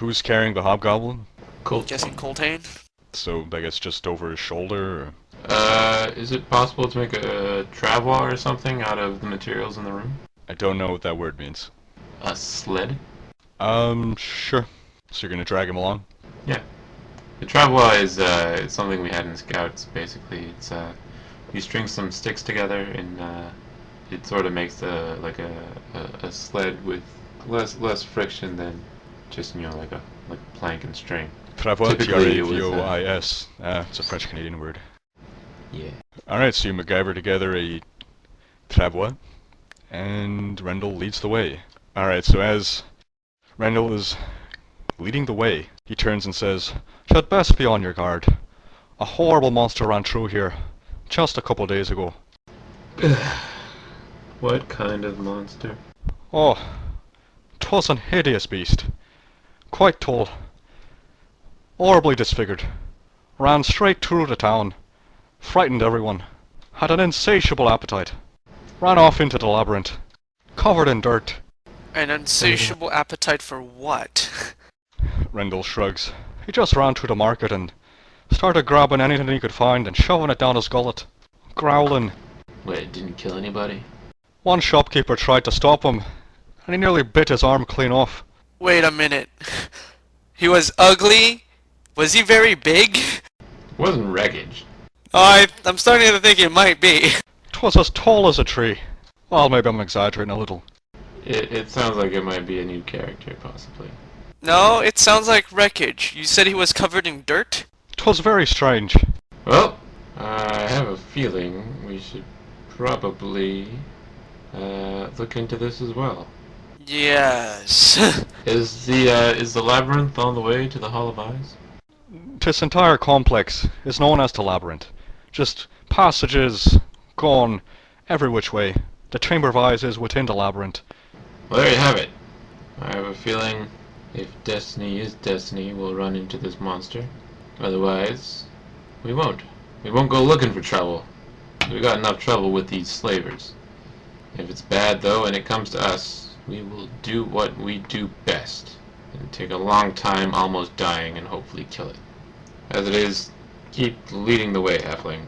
Who's carrying the hobgoblin? Cool. Guessing Coltaine? So, I guess just over his shoulder? Or... Is it possible to make a travois or something out of the materials in the room? I don't know what that word means. A sled? Sure. So you're gonna drag him along? Yeah. The travois is it's something we had in Scouts, basically. It's you string some sticks together and it sort of makes a sled with less friction than just, you know, like a plank and string. Travois, Typically it was, T-R-A-V-O-I-S. It's a French-Canadian word. Yeah. Alright, so you MacGyver together a travois, and Rendell leads the way. Alright, so as Rendell is leading the way, he turns and says, "You'd best be on your guard. A horrible monster ran through here just a couple days ago." What kind of monster? Oh, 'twas an hideous beast. Quite tall. Horribly disfigured. Ran straight through the town. Frightened everyone. Had an insatiable appetite. Ran off into the labyrinth. Covered in dirt. An insatiable appetite for what? Rendell shrugs. He just ran through the market and started grabbing anything he could find and shoving it down his gullet. Growling. Wait, it didn't kill anybody? One shopkeeper tried to stop him, and he nearly bit his arm clean off. Wait a minute. He was ugly? Was he very big? It wasn't Rhekd. Oh, I'm starting to think it might be. 'Twas as tall as a tree. Well, maybe I'm exaggerating a little. It sounds like it might be a new character, possibly. No, it sounds like Rhekd. You said he was covered in dirt? 'Twas very strange. Well, I have a feeling we should probably look into this as well. Yes. Is the labyrinth on the way to the Hall of Eyes? This entire complex is known as the Labyrinth. Just passages gone every which way. The Chamber of Eyes is within the Labyrinth. Well, there you have it. I have a feeling if destiny is destiny, we'll run into this monster. Otherwise, we won't. We won't go looking for trouble. We got enough trouble with these slavers. If it's bad, though, and it comes to us, we will do what we do best. And take a long time almost dying and hopefully kill it. As it is, keep leading the way, Halfling.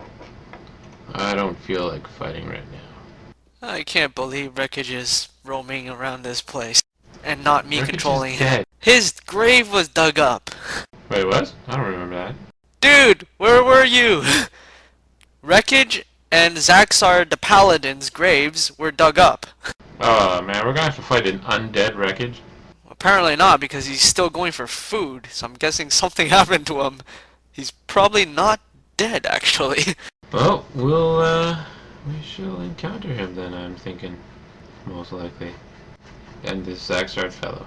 I don't feel like fighting right now. I can't believe Rhekd is roaming around this place. And not me Rhekd is controlling him. dead. His grave was dug up. Wait, what? I don't remember that. Dude, where were you? Rhekd and Zaxar the Paladin's graves were dug up. Oh man, we're gonna have to fight an undead Rhekd. Apparently not, because he's still going for food, so I'm guessing something happened to him. He's probably not dead, actually. Well, we shall encounter him then, I'm thinking. Most likely. And this Zaxard fellow.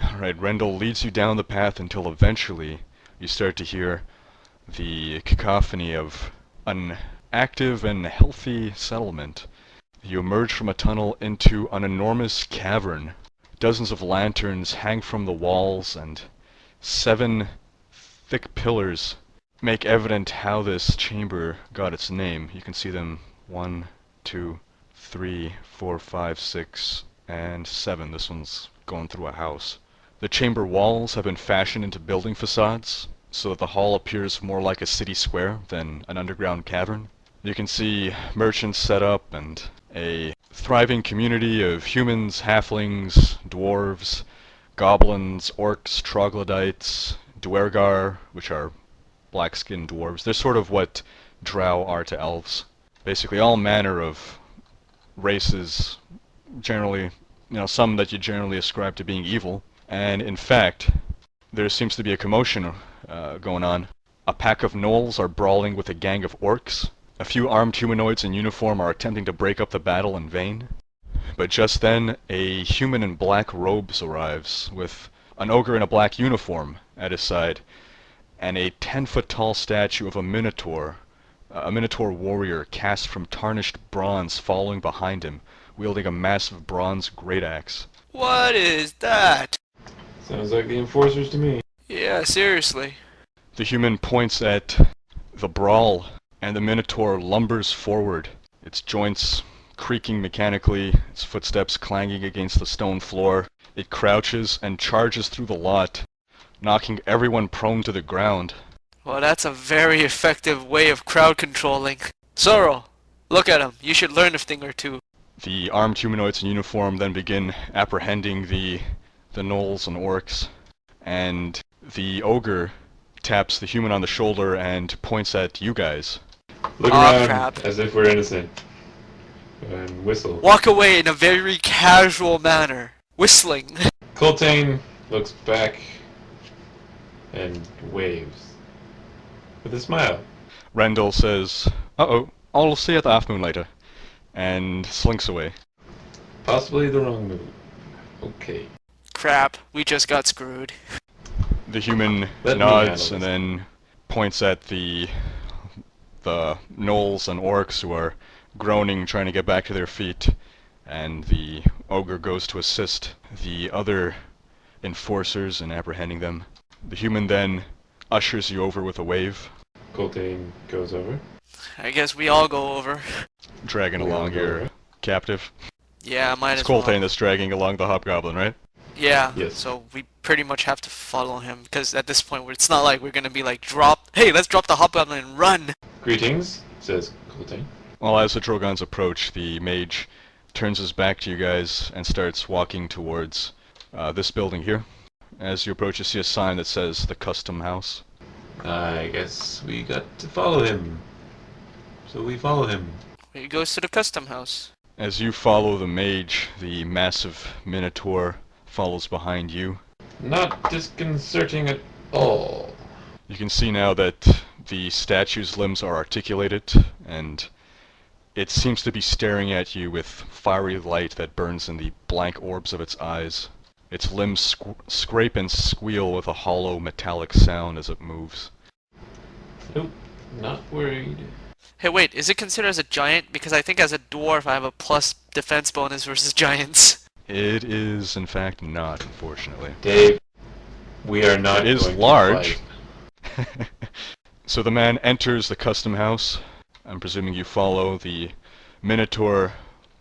Alright, Rendell leads you down the path until eventually you start to hear the cacophony of an active and healthy settlement. You emerge from a tunnel into an enormous cavern. Dozens of lanterns hang from the walls, and 7 thick pillars make evident how this chamber got its name. You can see them 1, 2, 3, 4, 5, 6, and 7. This one's going through a house. The chamber walls have been fashioned into building facades, so that the hall appears more like a city square than an underground cavern. You can see merchants set up and a thriving community of humans, halflings, dwarves, goblins, orcs, troglodytes, duergar, which are black-skinned dwarves. They're sort of what drow are to elves. Basically all manner of races, generally, some that you generally ascribe to being evil. And in fact, there seems to be a commotion going on. A pack of gnolls are brawling with a gang of orcs. A few armed humanoids in uniform are attempting to break up the battle in vain. But just then, a human in black robes arrives, with an ogre in a black uniform at his side, and a 10-foot-tall statue of a minotaur warrior cast from tarnished bronze following behind him, wielding a massive bronze great axe. What is that? Sounds like the enforcers to me. Yeah, seriously. The human points at the brawl, and the minotaur lumbers forward, its joints creaking mechanically, its footsteps clanging against the stone floor. It crouches and charges through the lot, knocking everyone prone to the ground. Well, that's a very effective way of crowd controlling. Sorrel, look at him. You should learn a thing or two. The armed humanoids in uniform then begin apprehending the gnolls and orcs, and the ogre taps the human on the shoulder and points at you guys. Look Aw, around crap. as if we're innocent. And whistle. Walk away in a very casual manner, whistling. Coltaine looks back and waves. With a smile. Rendell says, "Uh-oh, I'll see you at the half moon later," and slinks away. Possibly the wrong move. Okay. Crap, we just got screwed. The human Let me nods handle and this. then points at the gnolls and orcs who are groaning, trying to get back to their feet, and the ogre goes to assist the other enforcers in apprehending them. The human then ushers you over with a wave, Coltaine goes over. I guess we all go over. dragging We all along go your over. captive. Yeah, might It's as well. Coltaine that's dragging along the hobgoblin, right? Yeah, Yes. so we pretty much have to follow him, because at this point it's not like we're gonna be like, hey, let's drop the hobgoblin and run! Greetings, says Coltaine. Well, as the Drogans approach, the mage turns his back to you guys and starts walking towards this building here. As you approach, you see a sign that says the Customhouse. I guess we got to follow him. So we follow him. He goes to the Customhouse. As you follow the mage, the massive minotaur follows behind you. Not disconcerting at all. You can see now that the statue's limbs are articulated, and it seems to be staring at you with fiery light that burns in the blank orbs of its eyes. Its limbs scrape and squeal with a hollow metallic sound as it moves. Nope, not worried. Hey, wait, is it considered as a giant? Because I think as a dwarf I have a plus defense bonus versus giants. It is, in fact, not, unfortunately. Dave, we are not It is going to large. fight. So the man enters the custom house. I'm presuming you follow. The minotaur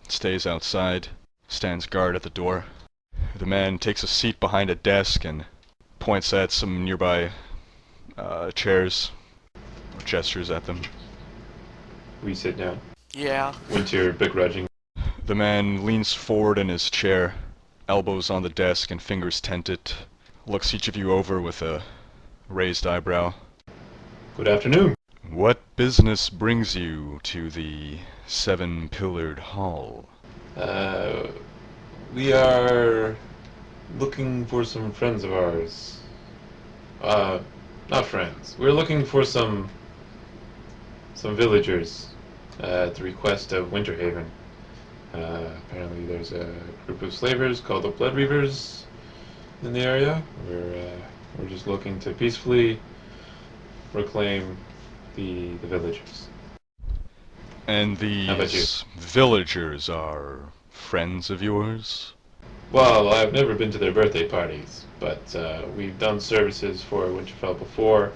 stays outside, stands guard at the door. The man takes a seat behind a desk and points at some nearby chairs, or gestures at them. We sit down. Yeah. Winter begrudging. The man leans forward in his chair, elbows on the desk and fingers tented, looks each of you over with a raised eyebrow. Good afternoon. What business brings you to the seven-pillared hall? We are looking for some friends of ours. Not friends. We're looking for some villagers at the request of Winterhaven. Apparently there's a group of slavers called the Blood Reavers in the area. We're just looking to peacefully reclaim the villagers. And How about you? these villagers are friends of yours? Well, I've never been to their birthday parties, but we've done services for Winterfell before,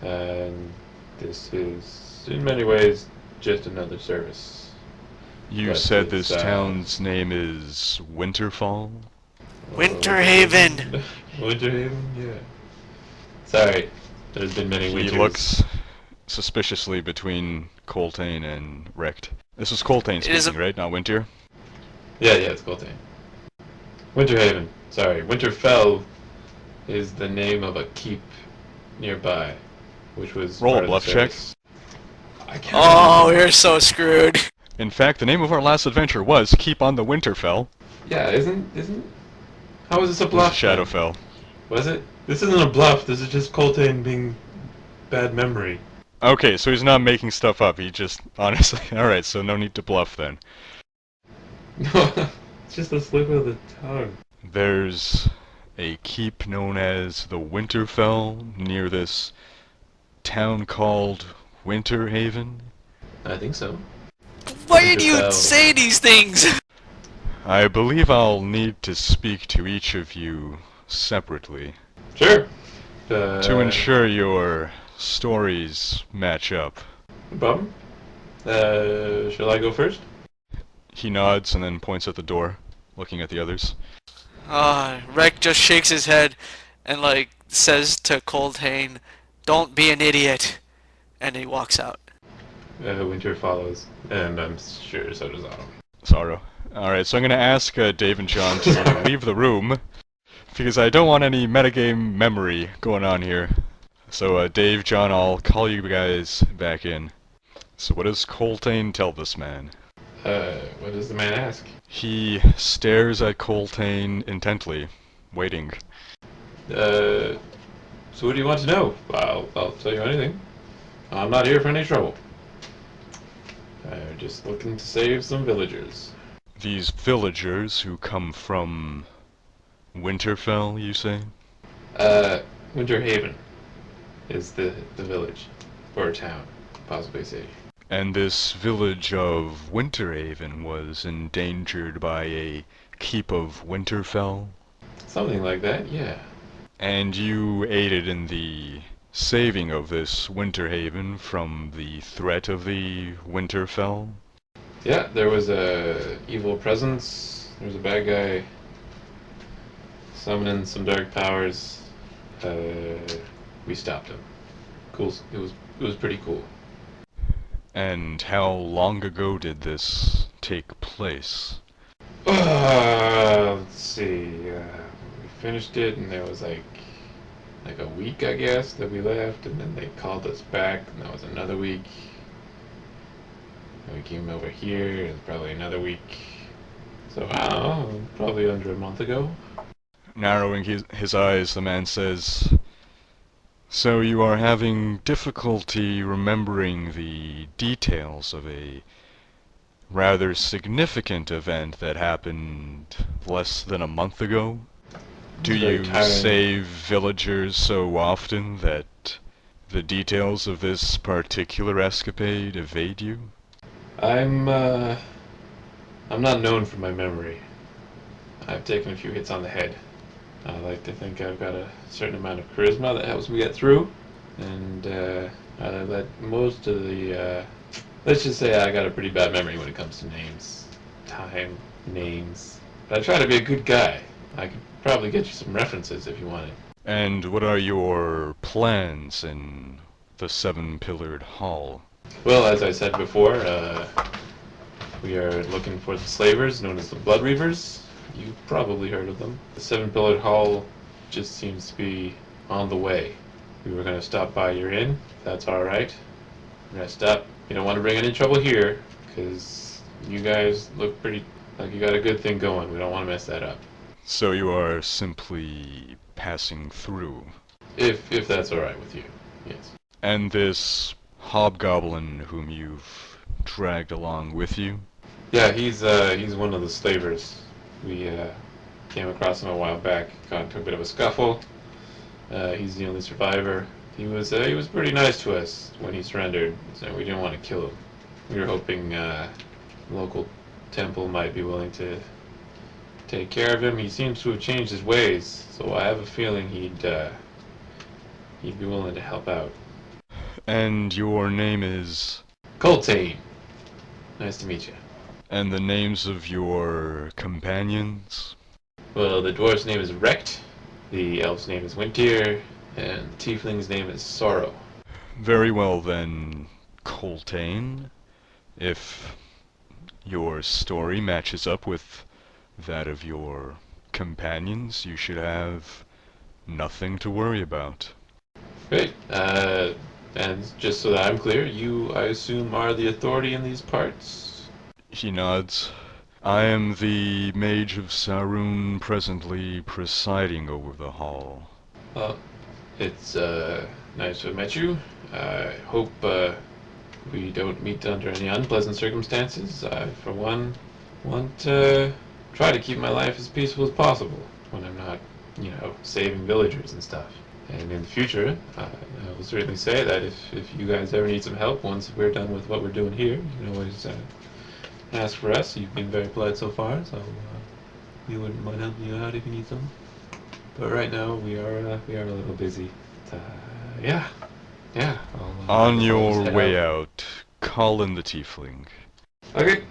and this is, in many ways, just another service. You But said it's, this town's name is Winterfall? Winterhaven! Winterhaven, yeah. Sorry, there's been many He winters. looks suspiciously between Coltaine and Rhekd. This was Coltaine It is speaking, right? Not Winter? Yeah, it's Coltaine. Winterhaven. Sorry, Winterfell is the name of a keep nearby, which was Roll a part of the bluff check. service. I can't Oh, we're so screwed. In fact, the name of our last adventure was Keep on the Winterfell. Yeah, isn't how is this a This bluff? is then? Shadowfell. Was it? This isn't a bluff. This is just Coltaine being bad memory. Okay, so he's not making stuff up. He just honestly. All right, so no need to bluff then. It's just a slip of the tongue. There's a keep known as the Winterfell near this town called Winterhaven. I think so. Why did you Winterfell. say these things? I believe I'll need to speak to each of you separately Sure. to ensure your stories match up. No problem. Shall I go first? He nods and then points at the door, looking at the others. Rhekd just shakes his head and like says to Coltaine, "Don't be an idiot," and he walks out. Winter follows, and I'm sure so does Otto. Sorrow. Alright, so I'm gonna ask Dave and John to leave the room, because I don't want any metagame memory going on here. So, Dave, John, I'll call you guys back in. So what does Coltaine tell this man? What does the man ask? He stares at Coltaine intently, waiting. So what do you want to know? I'll tell you anything. I'm not here for any trouble. I'm just looking to save some villagers. These villagers who come from Winterfell, you say? Winterhaven is the village, or town, possibly city. And this village of Winterhaven was endangered by a keep of Winterfell? Something like that, yeah. And you aided in the saving of this Winterhaven from the threat of the Winterfell? Yeah, there was a evil presence. There was a bad guy summoning some dark powers. We stopped him. Cool. It was pretty cool. And how long ago did this take place? Let's see. We finished it, and there was like a week, I guess, that we left, and then they called us back, and that was another week. And we came over here, and probably another week. So I don't know, probably under a month ago. Narrowing his eyes, the man says, "So you are having difficulty remembering the details of a rather significant event that happened less than a month ago? Do Very you tiring. save villagers so often that the details of this particular escapade evade you?" I'm not known for my memory. I've taken a few hits on the head. I like to think I've got a certain amount of charisma that helps me get through, and I let most of the, let's just say I got a pretty bad memory when it comes to names, time, names. But I try to be a good guy. I could probably get you some references if you wanted. And what are your plans in the seven-pillared hall? Well, as I said before, we are looking for the slavers known as the Blood Reavers. You've probably heard of them. The seven-pillared hall just seems to be on the way. We were going to stop by your inn, if that's alright. We're going to stop. You don't want to bring any trouble here, because you guys look pretty like you got a good thing going. We don't want to mess that up. So you are simply passing through. If that's alright with you, yes. And this hobgoblin whom you've dragged along with you? Yeah, he's one of the slavers. We came across him a while back, got into a bit of a scuffle. He's the only survivor. He was pretty nice to us when he surrendered, so we didn't want to kill him. We were hoping local temple might be willing to take care of him. He seems to have changed his ways, so I have a feeling he'd be willing to help out. And your name is? Coltaine. Nice to meet you. And the names of your companions? Well, the dwarf's name is Rhekd, the elf's name is Winter, and the tiefling's name is Sorrow. Very well then, Coltaine. If your story matches up with that of your companions, you should have nothing to worry about. Great. And just so that I'm clear, you, I assume, are the authority in these parts? He nods. I am the Mage of Saruun, presently presiding over the hall. Well, it's nice to have met you. I hope we don't meet under any unpleasant circumstances. I, for one, want to try to keep my life as peaceful as possible when I'm not, saving villagers and stuff. And in the future, I will certainly say that if you guys ever need some help once we're done with what we're doing here, you can always ask for us. You've been very polite so far, so we wouldn't mind helping you out if you need some. But right now we are a little busy. But, yeah. On I'll your just head way out, call in the tiefling. Okay.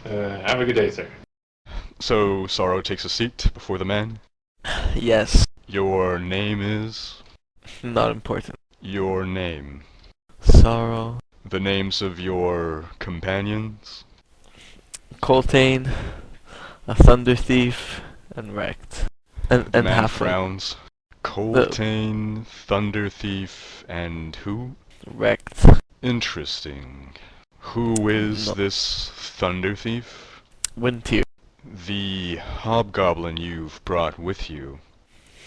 Have a good day, sir. So Sorrow takes a seat before the man. Yes. Your name is? Not important. Your name. Sorrow. The names of your companions? Coltaine, a thunder thief, and Rhekd. The And man halfling. frowns. Coltaine, Thunder Thief, and who? Rhekd. Interesting. Who is No. this Thunder Thief? Wintier. The hobgoblin you've brought with you.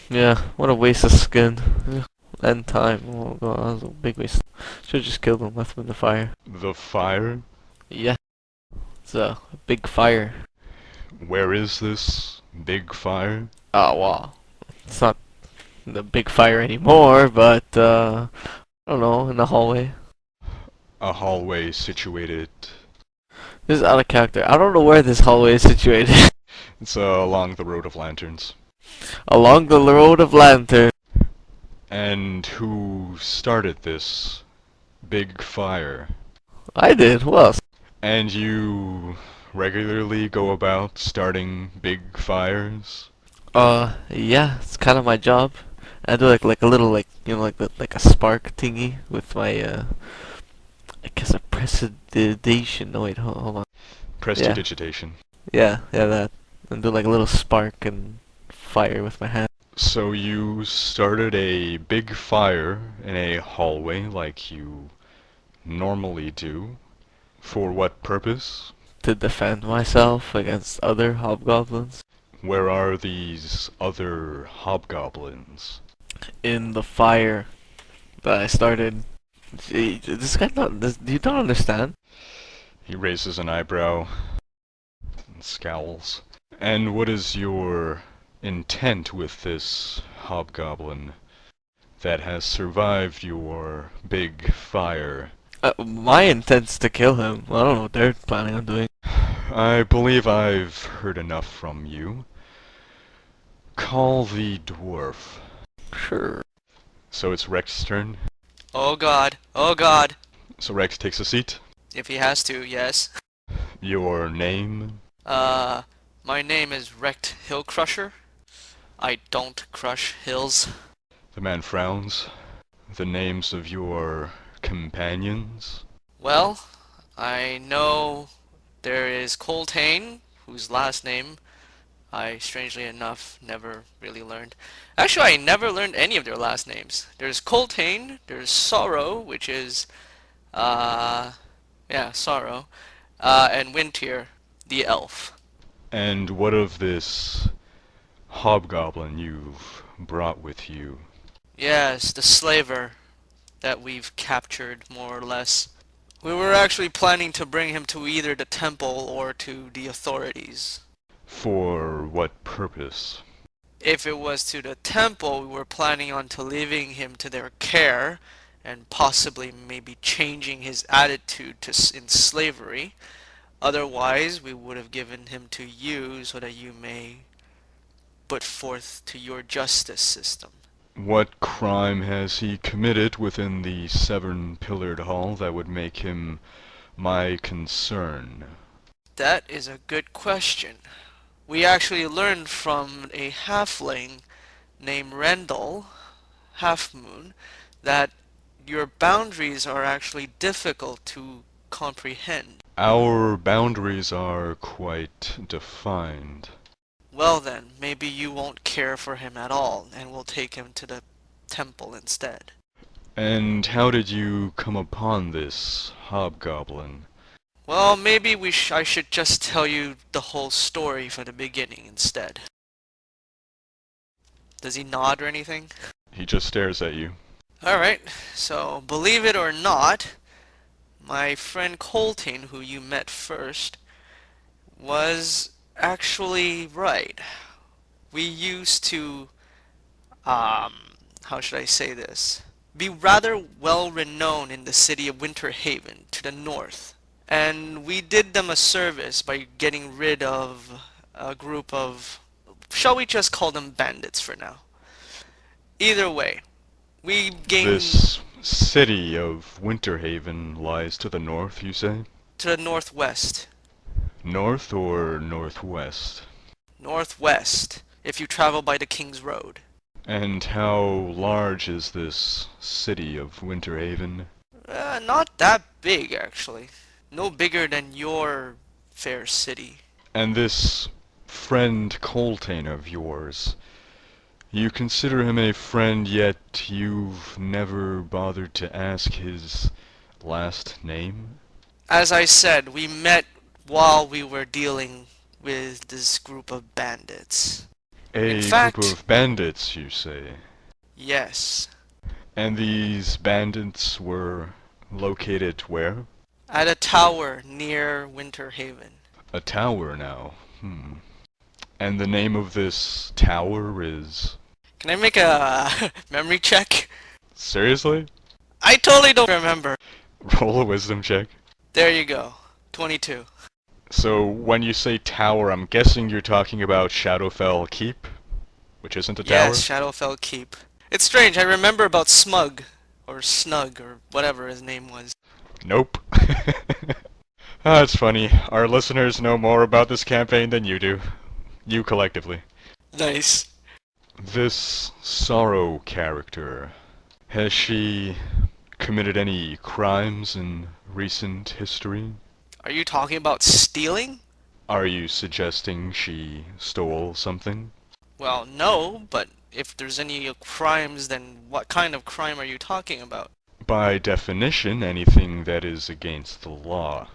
Yeah, what a waste of skin. Yeah. And time. Oh god, that was a big waste. Should've just killed him, left him in the fire. The fire? Yeah. It's a big fire. Where is this big fire? Oh wow. It's not the big fire anymore, but I don't know, in the hallway. A hallway situated. This is out of character. I don't know where this hallway is situated. It's along the Road of Lanterns. Along the Road of Lantern. And who started this big fire? I did. Who else? And you regularly go about starting big fires? Yeah, it's kind of my job. I do like a little like a spark thingy with my I guess a prestidigitation. No wait, hold on. Prestidigitation. Yeah, that. And do like a little spark and fire with my hand. So you started a big fire in a hallway like you normally do. For what purpose? To defend myself against other hobgoblins. Where are these other hobgoblins? In the fire that I started. Gee, this guy not. You don't understand. He raises an eyebrow and scowls. And what is your intent with this hobgoblin that has survived your big fire? My intent's to kill him. I don't know what they're planning on doing. I believe I've heard enough from you. Call the dwarf. Sure. So it's Rhekd's turn. Oh god. Oh god. So Rhekd takes a seat. If he has to, yes. Your name? My name is Rhekd Hillcrusher. I don't crush hills. The man frowns. The names of your companions? Well, I know there is Coltaine, whose last name I, strangely enough, never really learned. Actually, I never learned any of their last names. There's Coltaine, there's Sorrow, which is, Sorrow, and Wintier, the elf. And what of this hobgoblin you've brought with you? Yes, the slaver that we've captured, more or less. We were actually planning to bring him to either the temple or to the authorities. For what purpose? If it was to the temple, we were planning on to leaving him to their care and possibly maybe changing his attitude in slavery. Otherwise, we would have given him to you so that you may put forth to your justice system. What crime has he committed within the seven-pillared hall that would make him my concern? That is a good question. We actually learned from a halfling named Rendell, Half Moon, that your boundaries are actually difficult to comprehend. Our boundaries are quite defined. Well then, maybe you won't care for him at all, and we'll take him to the temple instead. And how did you come upon this hobgoblin? Well, maybe I should just tell you the whole story from the beginning instead. Does he nod or anything? He just stares at you. Alright, so believe it or not, my friend Coltaine, who you met first, was actually right. We used to, how should I say this? Be rather well renowned in the city of Winterhaven to the north. And we did them a service by getting rid of a group of, shall we just call them bandits for now? Either way, we gained... This city of Winterhaven lies to the north, you say? to the northwest. North or northwest? Northwest, if you travel by the King's Road. And how large is this city of Winterhaven? Not that big, actually. No bigger than your fair city. And this friend Coltaine of yours, you consider him a friend, yet you've never bothered to ask his last name? As I said, we met while we were dealing with this group of bandits. In A fact, group of bandits, you say? yes. And these bandits were located where? At a tower near Winterhaven. A tower now. And the name of this tower is... Can I make a memory check? Seriously? I totally don't remember. Roll a wisdom check. There you go. 22. So, when you say tower, I'm guessing you're talking about Shadowfell Keep? Which isn't a tower? Yes, Shadowfell Keep. It's strange, I remember about Smug. Or Snug, or whatever his name was. Nope. Ah, it's funny. Our listeners know more about this campaign than you do. You collectively. Nice. This Sorrow character, has she committed any crimes in recent history? Are you talking about stealing? Are you suggesting she stole something? Well, no, but if there's any crimes, then what kind of crime are you talking about? By definition, anything that is against the law.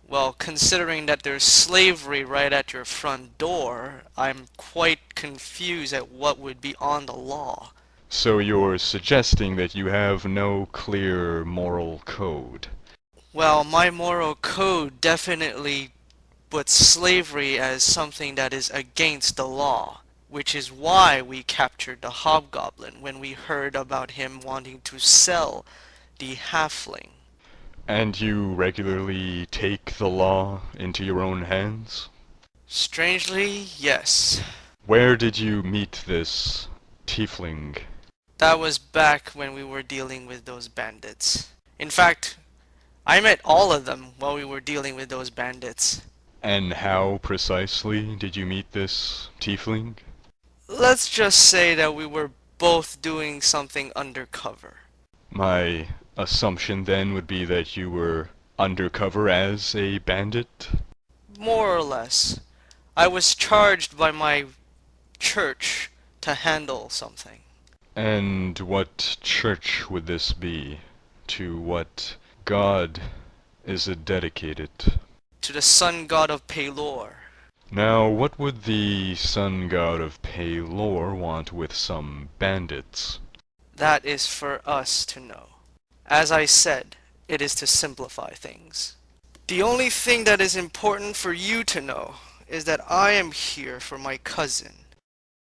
Well, considering that there's slavery right at your front door, I'm quite confused at what would be on the law. So you're suggesting that you have no clear moral code? Well, my moral code definitely puts slavery as something that is against the law, which is why we captured the hobgoblin when we heard about him wanting to sell the halfling. And you regularly take the law into your own hands? Strangely, yes. Where did you meet this tiefling? That was back when we were dealing with those bandits. In fact, I met all of them while we were dealing with those bandits. And how precisely did you meet this tiefling? Let's just say that we were both doing something undercover. My assumption then would be that you were undercover as a bandit? More or less. I was charged by my church to handle something. And what church would this be? To what god is it dedicated? To the sun god of Pelor. Now, what would the sun god of Pelor want with some bandits? That is for us to know. As I said, it is to simplify things. The only thing that is important for you to know is that I am here for my cousin,